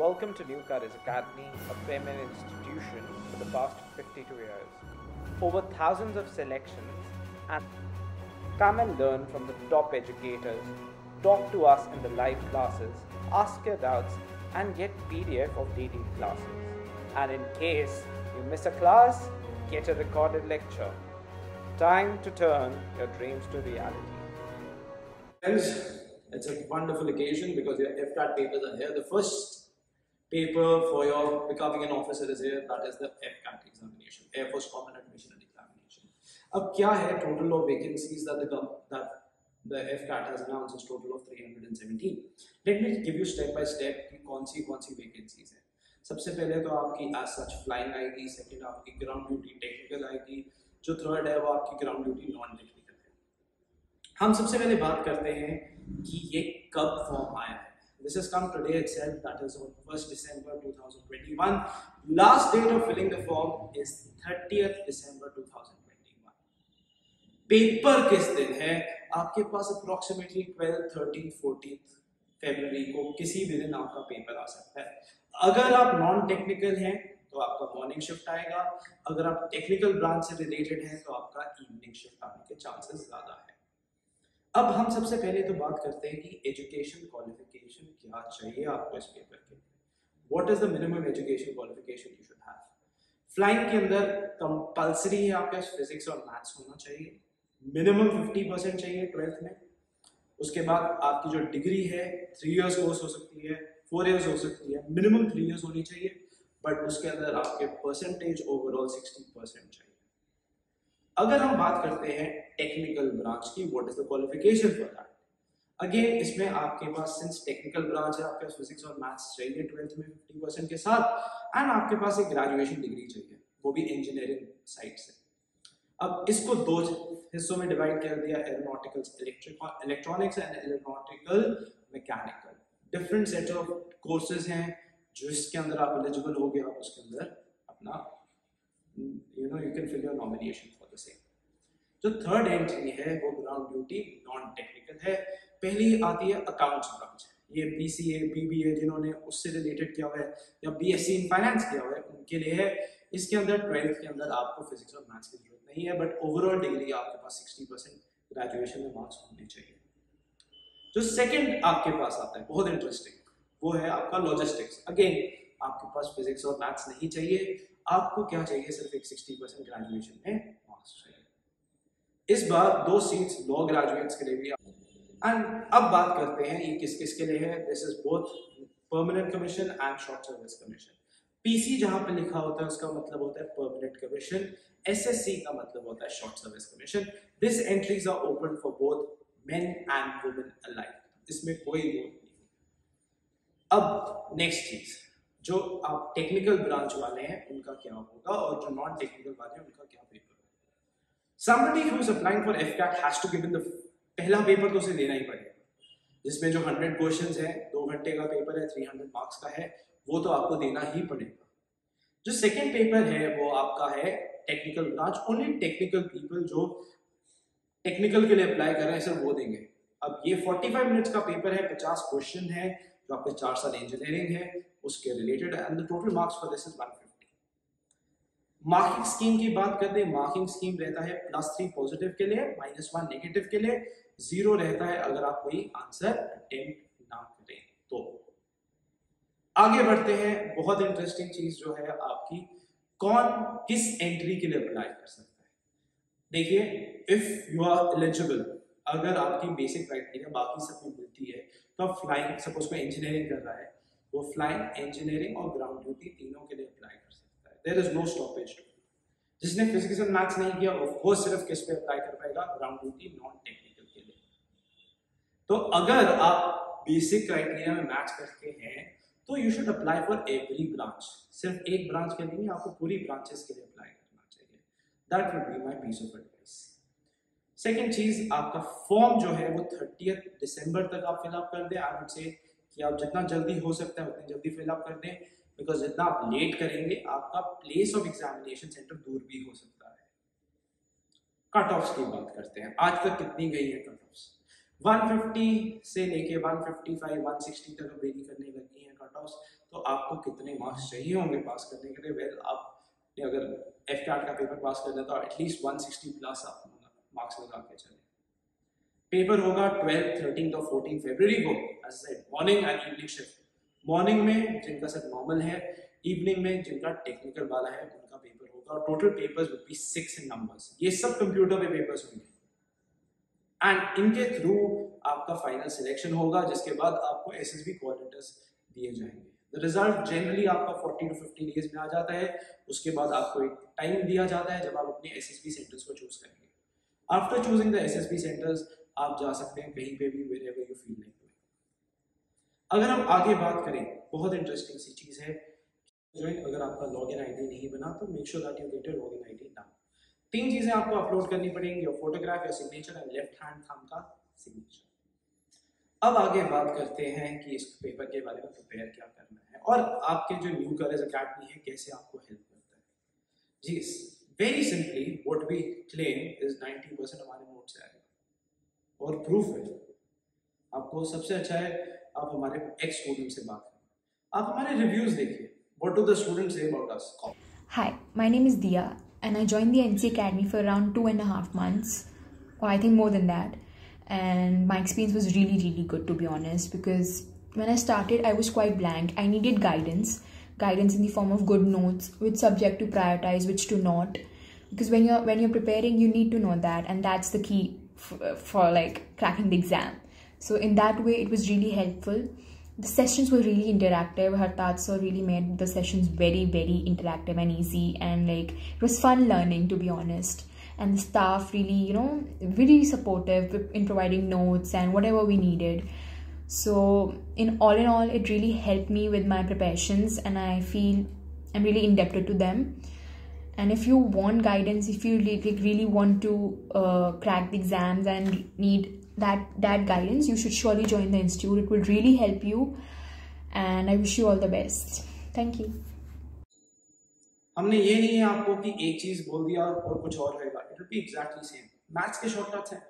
Welcome to New Courage Academy, a premier institution for the past 52 years. Over thousands of selections, and come and learn from the top educators, talk to us in the live classes, ask your doubts, and get PDF of daily classes. And in case you miss a class, get a recorded lecture. Time to turn your dreams to reality. Friends, it's a wonderful occasion because your FCAT papers are here. The first paper for your becoming an officer is here, that is the FCAT examination, Air Force Common Admission and Examination. अब क्या है total of vacancies that the FCAT has announced is total of 317. Let me give you step by step कि कौन सी vacancies हैं. सबसे पहले तो आपकी as such flying आएगी, second आपकी ground duty technical आएगी, जो third है वो आपकी ground duty non technical है. हम सबसे पहले बात करते हैं कि ये कब फॉर्म आया है. This has come today itself, that is on 1st December 2021. Last date of filling the form is 30th December 2021. Paper किस दिन है? आपके पास approximately 12th, 13th, 14th February को किसी भी दिन आपका पेपर आ सकता है. अगर आप नॉन टेक्निकल हैं तो आपका मॉर्निंग शिफ्ट आएगा, अगर आप टेक्निकल ब्रांच से रिलेटेड हैं तो आपका इवनिंग शिफ्ट आने के चांसेस ज्यादा है. अब हम सबसे पहले तो बात करते हैं कि एजुकेशन क्वालिफिकेशन क्या चाहिए आपको इस पेपर के लिए. What is the minimum education qualification you should have. Flying के अंदर कंपलसरी है आपके पास फिजिक्स और मैथ्स होना चाहिए, मिनिमम 50% चाहिए 12th में. उसके बाद आपकी जो डिग्री है 3 इयर्स कोर्स हो सकती है, 4 इयर्स हो सकती है, मिनिमम 3 इयर्स होनी चाहिए, बट उसके अंदर आपके परसेंटेज ओवरऑल 60% चाहिए. अगर हम बात करते हैं टेक्निकल ब्रांच की, what is the qualification for that. Again इसमें आपके पास सिंस टेक्निकल ब्रांच है, आपके पास फिजिक्स और मैथ्स चाहिए 12th में 50% के साथ, एंड आपके पास एक ग्रेजुएशन डिग्री चाहिए, वो भी इंजीनियरिंग साइड से. अब इसको दो हिस्सों में डिवाइड कर दिया, aeronautical electronics and aeronautical mechanical. Different set of courses हैं जिसके अंदर आप एलिजिबल हो गए, आप उसके अंदर अपना you can fill your nomination for the same. जो थर्ड एंट्री है वो ग्राउंड ड्यूटी नॉन टेक्निकल है. पहली आती है अकाउंट्स ब्रांच. ये BCA, BBA जिन्होंने उससे रिलेटेड किया हुआ है या BSc इन फाइनेंस किया हुआ है उनके लिए है. इसके अंदर 12th के अंदर आपको फिजिक्स और मैथ्स की जरूरत नहीं है, बट ओवरऑल डिग्री आपके पास 60% ग्रेजुएशन में मार्क्स होने चाहिए. जो सेकंड आपके पास आता है बहुत इंटरेस्टिंग, वो है आपका लॉजिस्टिक्स. अगेन आपके पास फिजिक्स और मैथ्स नहीं चाहिए, आपको क्या चाहिए, सिर्फ एक 60% ग्रेजुएशन में मार्क्स चाहिए. इस बार 2 सीट्स लॉ ग्रेजुएट्स के लिए भी. एंड अब बात करते हैं ये किस किस के लिए है. This is both permanent commission and short service commission. PC जहां पे लिखा होता है उसका मतलब होता है परमानेंट कमीशन, SSC का मतलब होता है short service commission. This entries are open for both men and women alike, इसमें कोई वोट नहीं. अब नेक्स्ट चीज, जो आप टेक्निकल ब्रांच वाले हैं उनका क्या होगा और जो नॉन टेक्निकल वाले हैं उनका क्या पेपर होगा. Somebody who is applying for FCAT has to give in the पहला पेपर तो उसे देना ही पड़ेगा, जिसमें जो 100 क्वेश्चंस है, 2 घंटे का पेपर है, 300 मार्क्स का है, वो तो आपको देना ही पड़ेगा. जो सेकेंड पेपर है वो आपका है technical branch. Only technical people जो टेक्निकल के लिए अप्लाई कर रहे हैं सिर्फ वो देंगे. अब ये 45 मिनट्स का पेपर है, 50 क्वेश्चन है, जो आपके 4 साल इंजीनियरिंग है उसके related, and the total marks for this is 150. Marking scheme की बात करते हैं. मार्किंग स्कीम रहता है +3 पॉजिटिव के लिए, -1 नेगेटिव के लिए, 0 रहता है अगर आप कोई आंसर अटेम्प्ट ना करें तो. आगे बढ़ते हैं. बहुत इंटरेस्टिंग चीज जो है आपकी, कौन किस एंट्री के लिए अप्लाई कर सकता है. देखिए, इफ यू आर एलिजिबल, अगर आपकी बेसिक क्राइटेरिया बाकी सब में मिलती है तो आप फ्लाइंग, सपोज कोई इंजीनियरिंग कर रहा है, वो फ्लाइंग, इंजीनियरिंग और ग्राउंड ड्यूटी तीनों के लिए अप्लाई कर सकता है. There is no stoppage. जिसने फिजिक्स एंड मैथ्स नहीं किया वो सिर्फ किस पे अप्लाई कर पाएगा, ग्राउंड ड्यूटी नॉन टेक्निकल के लिए. तो अगर आप बेसिक क्राइटेरिया में मैच करते हैं तो you should apply for every branch. सिर्फ एक ब्रांच के लिए नहीं, आपको पूरी ब्रांचेस के लिए अप्लाई करना चाहिए. That would be my piece of advice. Second चीज, आपका फॉर्म जो है वो 30th दिसंबर तक आप फिलअप कर दें. आई वुड से कि आप जितना जल्दी हो सकता है उतनी जल्दी फिलअप कर दें, बिकॉज जितना आप लेट करेंगे आपका प्लेस ऑफ एग्जामिनेशन सेंटर दूर भी हो सकता है. कट ऑफ्स की बात करते हैं. आज तक कितनी गई है कट ऑफ्स? 150 से लेके 155, 160 तक वेरी करने लगी हैं कट ऑफ्स. तो आपको कितने मार्क्स चाहिए होंगे पास करने के लिए? वेल, आपने अगर FCAT का पेपर पास करना है तो एटलीस्ट 160 प्लस आप मार्क्स लगा के चले। पेपर होगा 12, 13 और 14 फरवरी को, morning and evening shift. Morning में जिनका सब नॉर्मल है, इवनिंग में जिनका टेक्निकल वाला है उनका पेपर होगा। और total papers will be 6 in numbers. ये सब कंप्यूटर पे पेपर्स होंगे एंड इनके थ्रू आपका फाइनल सिलेक्शन होगा, जिसके बाद आपको SSB कॉल लेटर्स दिए जाएंगे। द रिजल्ट जनरली आपका 40 to 50 डेज में आ जाता है। उसके बाद आपको एक टाइम दिया जाता है जब आप अपने SSB सेंटर्स को चूज करेंगे। After choosing the SSB centres आप जा सकते हैं कहीं पे भी, wherever you feel like going। अगर हम आगे बात करें, बहुत इंटरेस्टिंग सी चीज है, अगर आपका लॉगिन ID नहीं बना तो make sure that you get your login ID now. 3 चीजें आपको अपलोड करनी पड़ेंगी, your photograph, your signature and left hand thumb का सिग्नेचर। अब आगे बात करते हैं कि इस पेपर के बारे में प्रिपेयर क्या करना है और आपके जो न्यू कॉलेज अकेडमी है कैसे आपको हेल्प करता है। जी, very simply what we claim is 90% हमारे नोट से आएगा और प्रूफ है। आपको सबसे अच्छा है आप हमारे एक्स स्टूडेंट से बात करें, आप हमारे रिव्यूज देखिए। What do the students say about us? Hi, my name is Dia and I joined the NC Academy for around 2.5 months, or I think more than that. And my experience was really good, to be honest, because when I started I was quite blank. I needed guidance in the form of good notes, which subject to prioritize, which to not, because when you're preparing you need to know that, and that's the key for like cracking the exam. So in that way it was really helpful. The sessions were really interactive. Hartaj sir really made the sessions very interactive and easy, and like it was fun learning, to be honest. And the staff really, very supportive in providing notes and whatever we needed. So in all, it really helped me with my preparations, and I feel I'm really indebted to them. And if you want guidance, if you really want to crack the exams and need that guidance, you should surely join the institute. It will really help you, and I wish you all the best. Thank you. हमने ये नहीं है आपको कि एक चीज बोल दिया और कुछ और रहेगा, it will be exactly same. Maths के शॉर्टकट्स हैं,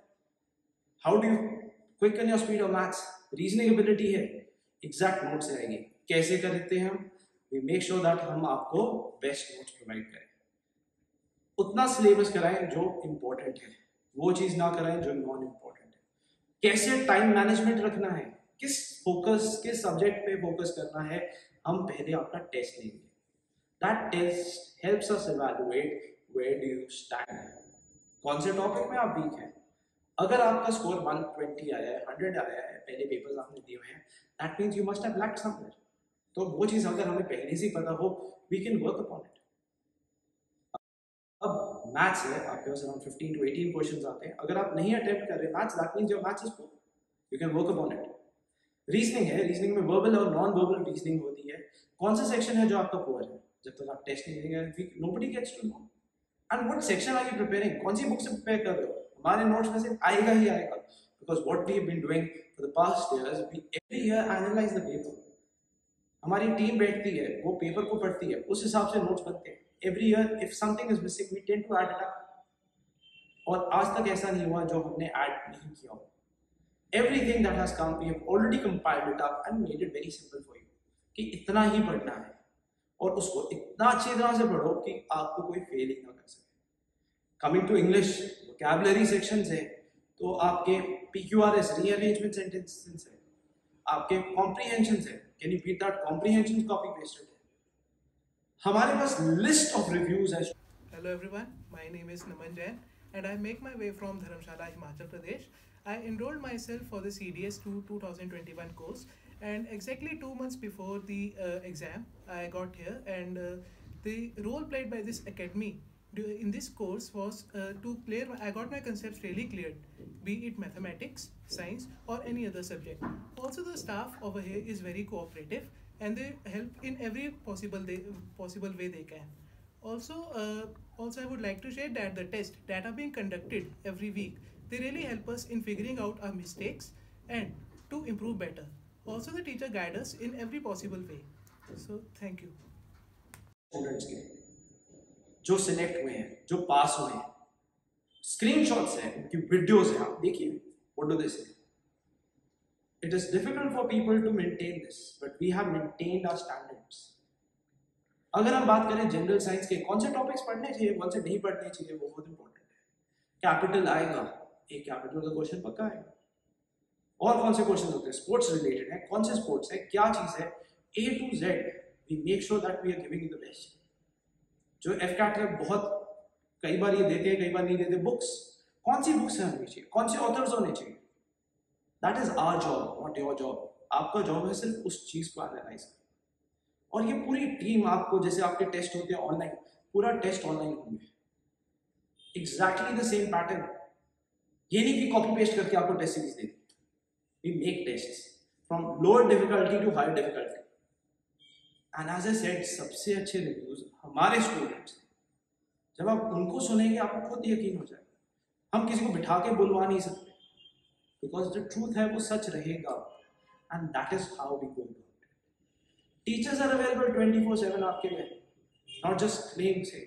how do you quicken your speed of maths? Reasoning ability है, एग्जैक्ट नोट से आएगी। कैसे करते हैं हम? वी मेक श्योर दैट हम आपको बेस्ट नोट्स प्रोवाइड करें, उतना सिलेबस कराएं जो इम्पोर्टेंट है, वो चीज ना कराएं जो नॉन इम्पोर्टेंट है। कैसे टाइम मैनेजमेंट रखना है, किस सब्जेक्ट पे फोकस करना है, हम पहले आपका टेस्ट लेंगे। That test helps us evaluate where do you stand, कौन से टॉपिक में आप वीक हैं। अगर आपका स्कोर 120 आया है, 100 आया है, पहले पेपर्स आपने दिए हुए हैं, that means you must have lacked somewhere। तो वो चीज अगर हमें पहले से पता हो, we can work upon it। अब मैथ्स है, आपके पास अराउंड 15 to 18 क्वेश्चंस आते हैं। अगर आप नहीं अटेम्प्ट कर रहे maths, that means your maths is poor, you can work upon it। Reasoning है, रीजनिंग में वर्बल और नॉन वर्बल रीजनिंग होती है। कौन सा सेक्शन है जो आपका पुअर है? जब तक आप टेस्ट नहीं देंगे nobody gets to know। and what section are you preparing? कौन सी बुक से प्रिपेयर कर रहे हो? हमारे नोट्स में से आएगा ही आएगा, because what we have been doing for the past years, we every year analyze the paper। हमारी टीम बैठती है, वो पेपर को पढ़ती है, उस हिसाब से नोट्स बनते हैं। every year if something is missing we tend to add it up। और आज तक ऐसा नहीं हुआ जो हमने ऐड नहीं किया हो। everything that has come we have already compiled it up and made it very simple for you कि इतना ही पढ़ना है और उसको इतना अच्छी तरह से पढ़ो कि आपको कोई फेल ही ना कर सके। Coming to English, vocabulary sections है, तो आपके PQRS रीअरेंजमेंट सेंटेंसेस है, आपके कॉम्प्रिहेंशंस है, can you read that comprehension copy pasted है। हमारे पास लिस्ट ऑफ रिव्यूज है। Hello everyone, my name is Naman Jain and I make my way from Dharamshala, Himachal Pradesh. I enrolled myself for the CDS 2021 course, and exactly 2 months before the exam I got here, and the role played by this academy in this course was to clear, I got my concepts really cleared, be it mathematics, science or any other subject. Also the staff over here is very cooperative and they help in every possible way they can. Also I would like to share that the tests that are being conducted every week, they really help us in figuring out our mistakes and to improve better. Also the teacher guide us in every possible way. So thank you। Students के जो select हुए हैं, जो पास हुए हैं, screenshots हैं, उनकी videos हैं, आप देखिए what do they say. It is difficult for people to maintain this, but we have maintained our standard. अगर हम बात करें जनरल साइंस के कौन से टॉपिक्स पढ़ने चाहिए, कौन से नहीं पढ़ने चाहिए, वो बहुत इंपॉर्टेंट है। कैपिटल आएगा, एक कैपिटल का क्वेश्चन पक्का आएगा। और कौन से क्वेश्चन होते हैं, स्पोर्ट्स रिलेटेड है, कौन से स्पोर्ट्स है, क्या चीज है, A to Z we make sure that we are giving the best. जो FCAT के बहुत कई बार ये देते हैं, कई बार नहीं देते, बुक्स, कौन सी बुक्स होनी चाहिए, कौन से ऑथर्स होने चाहिए, that is our job, not your job. आपका जॉब है सिर्फ उस चीज को एनालाइज करना। और ये पूरी टीम आपको, जैसे आपके टेस्ट होते हैं ऑनलाइन, पूरा टेस्ट ऑनलाइन होंगे, एग्जैक्टली द सेम पैटर्न। ये नहीं कि कॉपी पेस्ट करके आपको टेस्ट सीरीज दे दी। We make tests from lower difficulty to higher difficulty. And as I said, सबसे अच्छे रिव्यूज हमारे स्टूडेंट्स, जब आप उनको सुनेंगे आपको खुद यकीन हो जाएगा। हम किसी को बिठा के बुलवा नहीं सकते, बिकॉज द ट्रूथ है वो सच रहेगा, and that is how we go. Teachers are available 24/7 आपके लिए, नॉट जस्ट क्लेम से।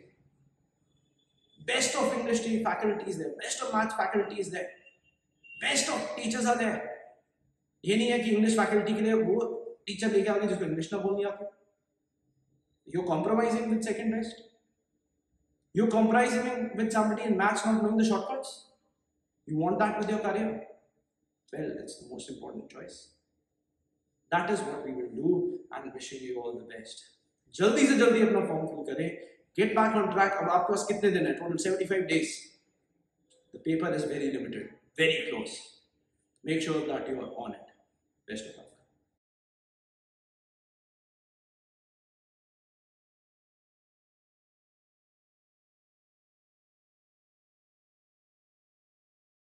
Best of English faculty is there, best of maths faculty is there, best of teachers are there. ये नहीं है कि इंग्लिश फैकल्टी के लिए वो टीचर लेके आगे जिसको इंग्लिश ना बोलनी आती। You're compromising with second best. You're compromising with somebody in maths not knowing the shortcuts. You want that with your career? Well, that's the most important choice. That is what we will do, and wishing you all the best. जल्दी से जल्दी अपना form fill करें, get back on track. अब आपके पास कितने दिन है? Total 75 days. The paper is very limited, very close. Make sure that you are on it. Best of luck.